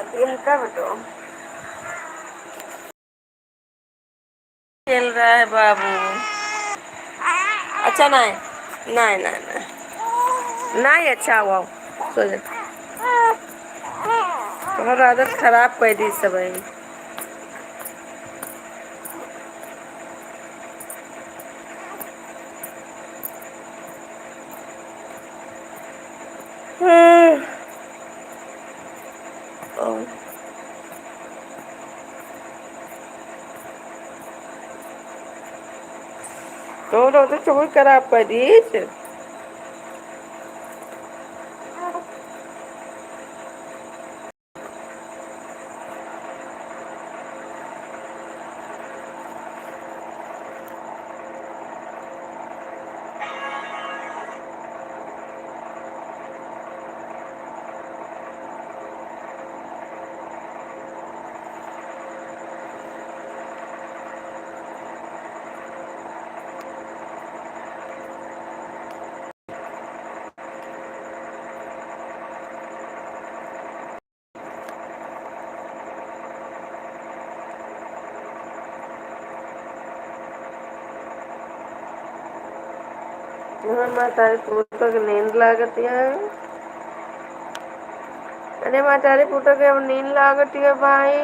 करती है क्या बेटो? खेल रहा है बाबू। अच्छा नहीं नहीं नहीं नहीं नहीं अच्छा हुआ सो जा। तुम्हारी आदत खराब कर दी सब है। तो चोरी खराब कर दी। माता पुटक नींद लागती है। अरे मातारी पुटक नींद लागती है भाई।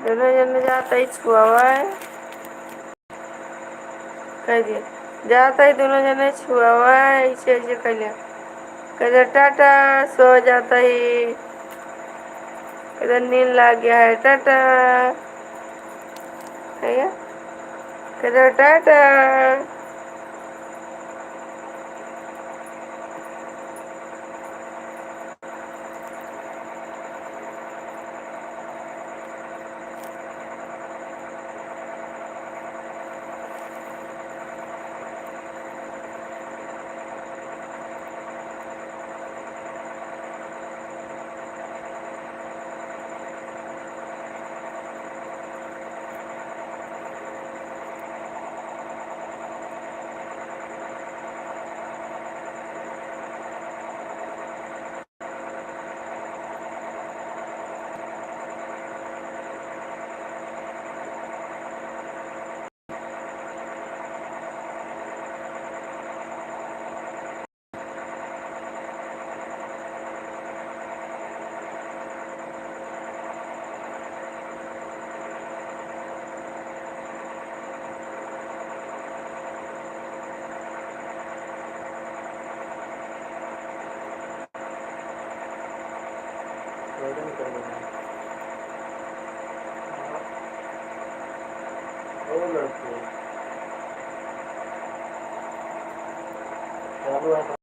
दोनों जन जाता ही छुआ है। कह दिया जाता ही दोनों जने छुआ हुआ है। ऐसे ऐसे कहले टाटा सो जाता ही। कहते नींद लग गया है टाटा। कहते टाटा। लड़की